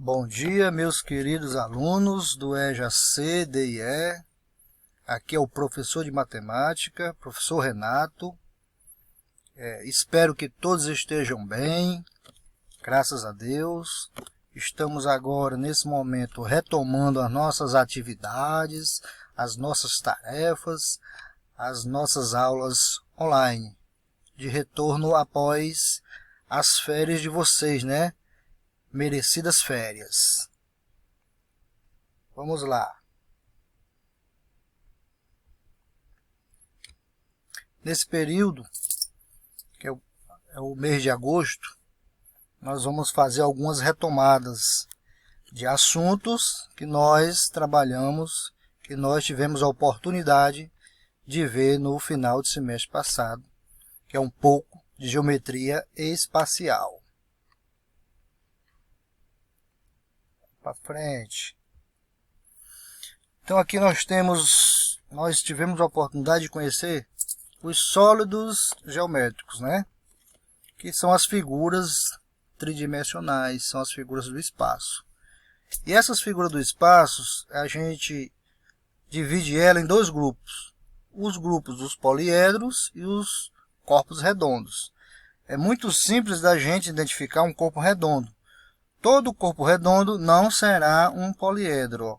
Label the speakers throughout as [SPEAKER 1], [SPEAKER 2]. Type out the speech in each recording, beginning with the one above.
[SPEAKER 1] Bom dia, meus queridos alunos do EJA-C, DIE. Aqui é o professor de matemática, professor Renato. Espero que todos estejam bem, graças a Deus. Estamos agora, nesse momento, retomando as nossas atividades, as nossas tarefas, as nossas aulas online, de retorno após as férias de vocês, né? Merecidas férias. Vamos lá. Nesse período, que é o mês de agosto, nós vamos fazer algumas retomadas de assuntos que nós trabalhamos, que nós tivemos a oportunidade de ver no final do semestre passado, que é um pouco de geometria espacial. Para frente. Então aqui nós tivemos a oportunidade de conhecer os sólidos geométricos, né? Que são as figuras tridimensionais, são as figuras do espaço. E essas figuras do espaço, a gente divide ela em dois grupos. Os grupos dos poliedros e os corpos redondos. É muito simples da gente identificar um corpo redondo. Todo corpo redondo não será um poliedro.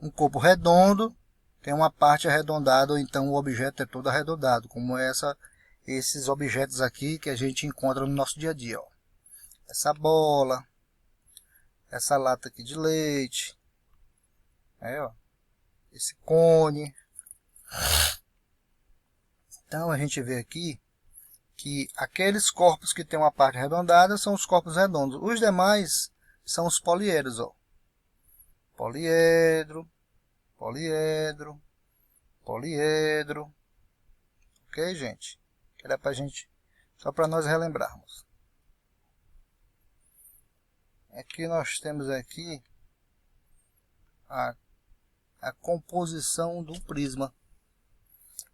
[SPEAKER 1] Um corpo redondo tem uma parte arredondada, ou então o objeto é todo arredondado, como esses objetos aqui que a gente encontra no nosso dia a dia. Ó. Essa bola, essa lata aqui de leite, ó, esse cone. Então a gente vê aqui que aqueles corpos que tem uma parte arredondada são os corpos redondos. Os demais são os poliedros. Ó. Poliedro, poliedro, poliedro. Ok, gente? Era pra gente, só para nós relembrarmos. Aqui nós temos aqui a composição do prisma.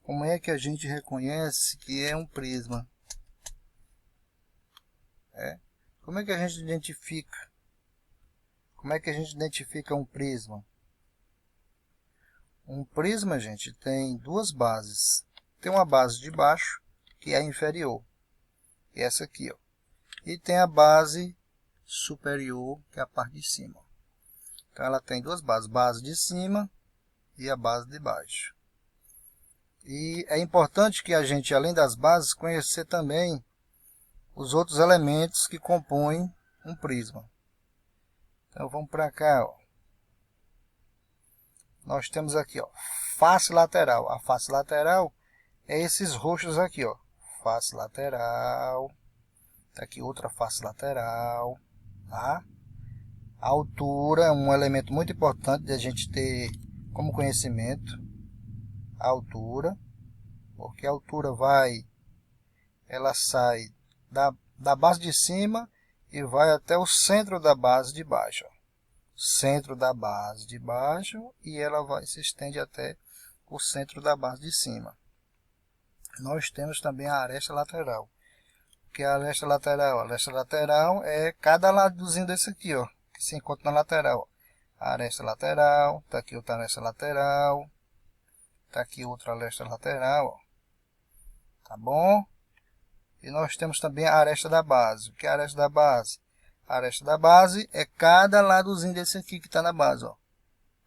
[SPEAKER 1] Como é que a gente reconhece que é um prisma? Como é que a gente identifica? Como é que a gente identifica um prisma? Um prisma, gente, tem duas bases. Tem uma base de baixo, que é a inferior, e essa aqui, ó. E tem a base superior, que é a parte de cima. Então ela tem duas bases, base de cima e a base de baixo. E é importante que a gente, além das bases, conhecer também os outros elementos que compõem um prisma. Então vamos para cá, ó. Nós temos aqui, ó, face lateral. A face lateral é esses roxos aqui, ó. Face lateral. Tá aqui outra face lateral, tá? A altura é um elemento muito importante de a gente ter como conhecimento. A altura, porque a altura ela sai da base de cima e vai até o centro da base de baixo. Ó. Centro da base de baixo e ela se estende até o centro da base de cima. Nós temos também a aresta lateral. O que é a aresta lateral? A aresta lateral é cada ladozinho desse aqui, ó, que se encontra na lateral. A aresta lateral, tá aqui outra aresta lateral, tá aqui outra aresta lateral, ó. Tá bom? E nós temos também a aresta da base. O que é a aresta da base? A aresta da base é cada ladozinho desse aqui que está na base. Ó.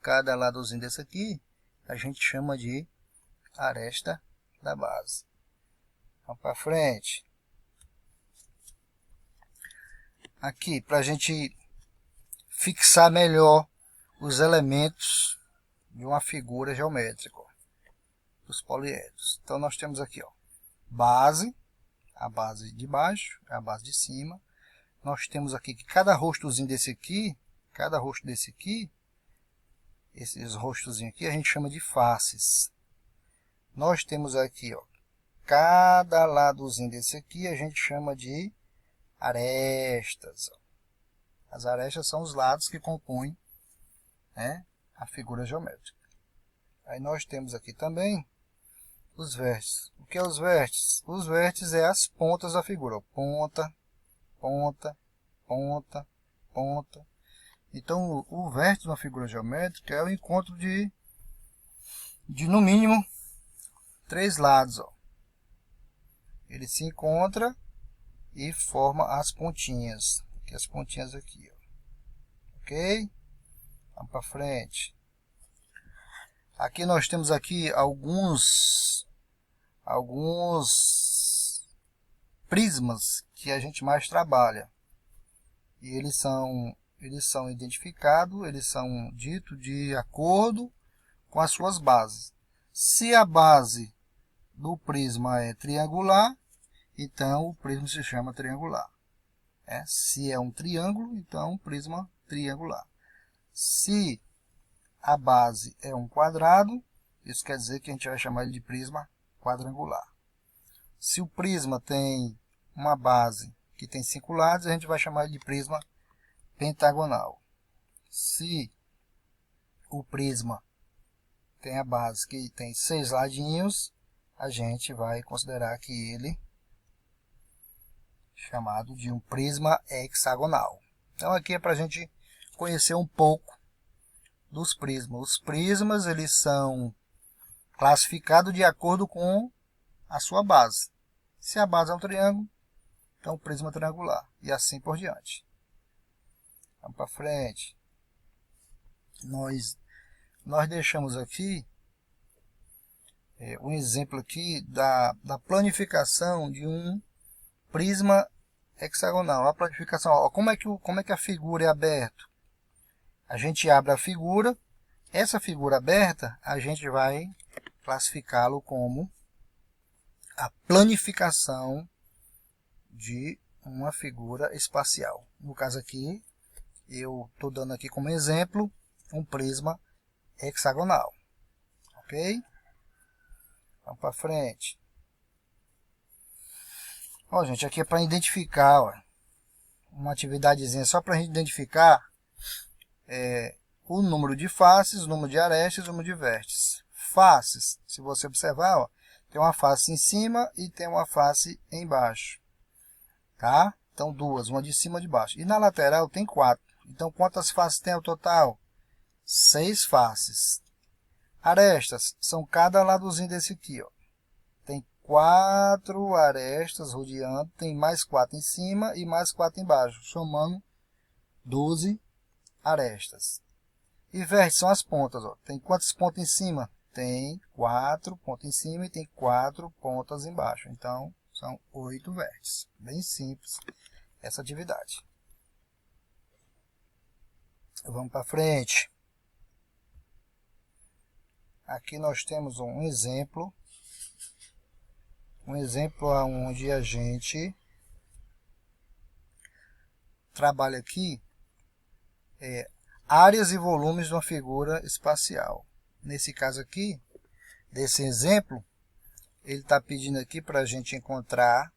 [SPEAKER 1] Cada ladozinho desse aqui a gente chama de aresta da base. Vamos para frente. Aqui, para a gente fixar melhor os elementos de uma figura geométrica. Ó, dos poliedros. Então nós temos aqui, ó, base, a base de baixo, a base de cima. Nós temos aqui que cada rostozinho desse aqui, esses rostozinhos aqui, a gente chama de faces. Nós temos aqui, ó, cada ladozinho desse aqui, a gente chama de arestas. Ó. As arestas são os lados que compõem, né, a figura geométrica. Aí nós temos aqui também os vértices. O que é os vértices? Os vértices é as pontas da figura. Ó. Ponta, ponta, ponta, ponta. Então, o vértice de uma figura geométrica é o encontro de no mínimo 3 lados. Ó. Ele se encontra e forma as pontinhas. Aqui, as pontinhas aqui. Ó. Ok? Vamos para frente. Aqui nós temos aqui alguns prismas que a gente mais trabalha. E eles são identificados, eles são ditos de acordo com as suas bases. Se a base do prisma é triangular, então o prisma se chama triangular. Se é um triângulo, então é um prisma triangular. Se a base é um quadrado, isso quer dizer que a gente vai chamar ele de prisma quadrangular. Se o prisma tem uma base que tem 5 lados, a gente vai chamar ele de prisma pentagonal. Se o prisma tem a base que tem 6 ladinhos, a gente vai considerar que ele é chamado de um prisma hexagonal. Então aqui é para a gente conhecer um pouco dos prismas. Os prismas eles são classificados de acordo com a sua base. Se a base é um triângulo, então o prisma triangular. E assim por diante. Vamos para frente. Nós deixamos aqui um exemplo aqui da planificação de um prisma hexagonal. A planificação, ó, como é que a figura é aberta? A gente abre a figura. Essa figura aberta, a gente vai classificá-lo como a planificação de uma figura espacial. No caso aqui, eu estou dando aqui como exemplo um prisma hexagonal. Ok? Vamos para frente. Ó, gente, aqui é para identificar, ó, uma atividadezinha só para a gente identificar o número de faces, o número de arestas e o número de vértices. Faces, se você observar, ó, tem uma face em cima e tem uma face embaixo. Tá? Então, duas, uma de cima e de baixo. E na lateral tem 4. Então, quantas faces tem ao total? 6 faces. Arestas, são cada ladozinho desse aqui. Ó. Tem 4 arestas rodeando, tem mais 4 em cima e mais 4 embaixo, somando 12 arestas. E vértices são as pontas. Ó. Tem quantas pontas em cima? Tem 4 pontas em cima e tem 4 pontas embaixo. Então, são 8 vértices. Bem simples essa atividade. Vamos para frente. Aqui nós temos um exemplo. Um exemplo onde a gente trabalha aqui áreas e volumes de uma figura espacial. Nesse caso aqui, desse exemplo, ele está pedindo aqui para a gente encontrar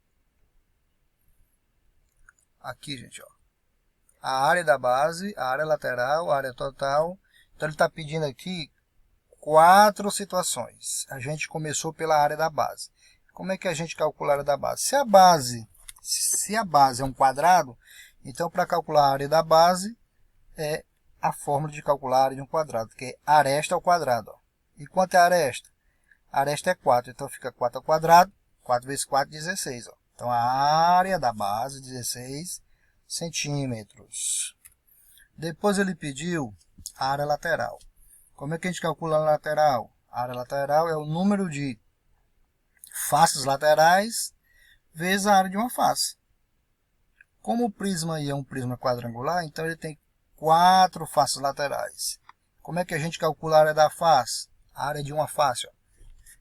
[SPEAKER 1] aqui, gente, ó, a área da base, a área lateral, a área total. Então ele está pedindo aqui 4 situações. A gente começou pela área da base. Como é que a gente calcula a área da base? Se a base é um quadrado, então para calcular a área da base é a fórmula de calcular a área de um quadrado, que é aresta ao quadrado. Ó. E quanto é a aresta? A aresta é 4, então fica 4 ao quadrado, 4 vezes 4, 16. Ó. Então a área da base, 16 centímetros. Depois ele pediu a área lateral. Como é que a gente calcula a lateral? A área lateral é o número de faces laterais vezes a área de uma face. Como o prisma aí é um prisma quadrangular, então ele tem 4 faces laterais. Como é que a gente calcula a área da face? A área de uma face, ó,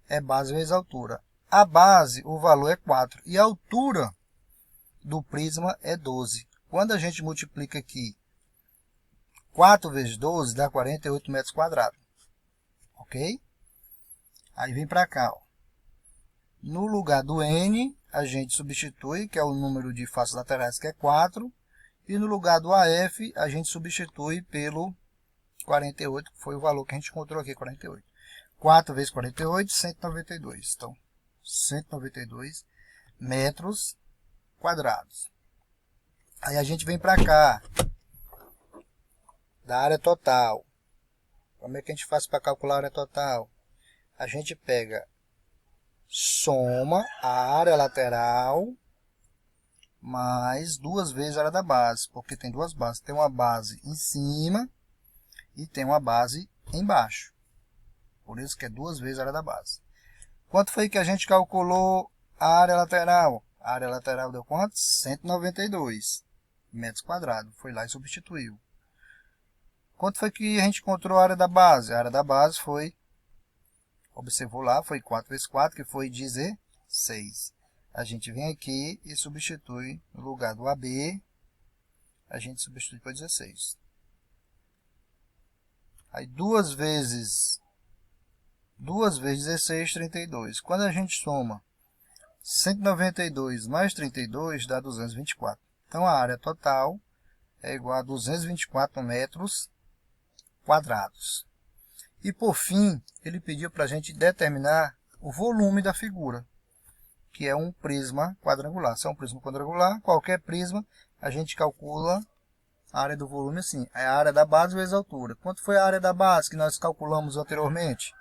[SPEAKER 1] é base vezes altura. A base, o valor é 4. E a altura do prisma é 12. Quando a gente multiplica aqui 4 vezes 12, dá 48 metros quadrados. Ok? Aí vem para cá. Ó. No lugar do N, a gente substitui, que é o número de faces laterais, que é 4. E no lugar do AF, a gente substitui pelo 48, que foi o valor que a gente encontrou aqui, 48. 4 vezes 48, 192. Então, 192 metros quadrados. Aí a gente vem para cá, da área total. Como é que a gente faz para calcular a área total? A gente pega, soma a área lateral mais 2 vezes a área da base, porque tem duas bases. Tem uma base em cima e tem uma base embaixo. Por isso que é 2 vezes a área da base. Quanto foi que a gente calculou a área lateral? A área lateral deu quanto? 192 metros quadrados. Foi lá e substituiu. Quanto foi que a gente encontrou a área da base? A área da base foi, observou lá, foi 4 vezes 4, que foi 16. A gente vem aqui e substitui, no lugar do AB, a gente substitui por 16. Aí 2 vezes 16, 32. Quando a gente soma 192 mais 32, dá 224. Então, a área total é igual a 224 metros quadrados. E, por fim, ele pediu para a gente determinar o volume da figura, que é um prisma quadrangular. Se é um prisma quadrangular, qualquer prisma, a gente calcula a área do volume assim. É a área da base vezes a altura. Quanto foi a área da base que nós calculamos anteriormente?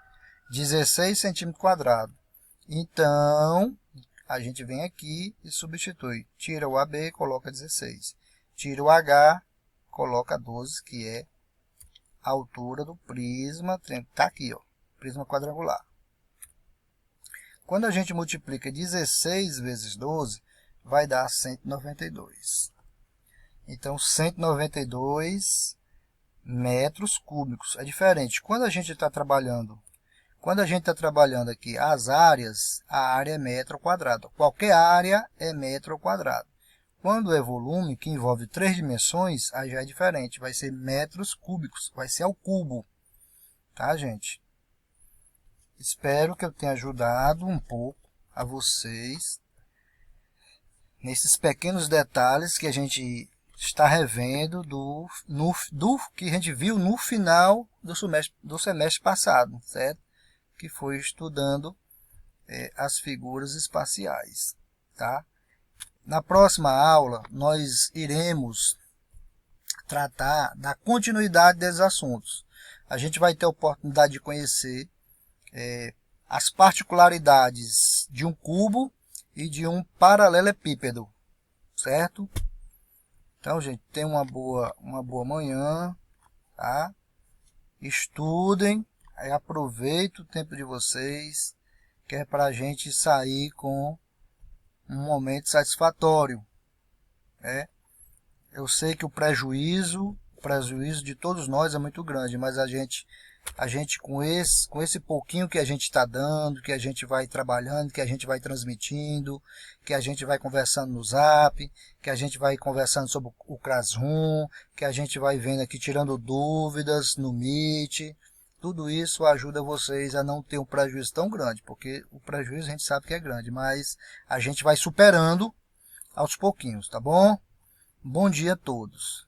[SPEAKER 1] 16 centímetros quadrados. Então, a gente vem aqui e substitui. Tira o AB, coloca 16. Tira o H, coloca 12, que é a altura do prisma. Está aqui, ó, prisma quadrangular. Quando a gente multiplica 16 vezes 12, vai dar 192. Então, 192 metros cúbicos. É diferente. Quando a gente está trabalhando aqui as áreas, a área é metro quadrado. Qualquer área é metro quadrado. Quando é volume, que envolve 3 dimensões, aí já é diferente. Vai ser metros cúbicos, vai ser ao cubo. Tá, gente? Espero que eu tenha ajudado um pouco a vocês nesses pequenos detalhes que a gente está revendo do que a gente viu no final do semestre passado, certo? Que foi estudando as figuras espaciais, tá? Na próxima aula, nós iremos tratar da continuidade desses assuntos. A gente vai ter a oportunidade de conhecer as particularidades de um cubo e de um paralelepípedo, certo? Então, gente, tenham uma boa manhã, tá? Estudem, aí aproveitem o tempo de vocês, que é para a gente sair com um momento satisfatório, né? Eu sei que o prejuízo de todos nós é muito grande, mas a gente com esse pouquinho que a gente está dando, que a gente vai trabalhando, que a gente vai transmitindo, que a gente vai conversando no Zap, que a gente vai conversando sobre o Classroom, que a gente vai vendo aqui, tirando dúvidas no Meet, tudo isso ajuda vocês a não ter um prejuízo tão grande, porque o prejuízo a gente sabe que é grande, mas a gente vai superando aos pouquinhos, tá bom? Bom dia a todos.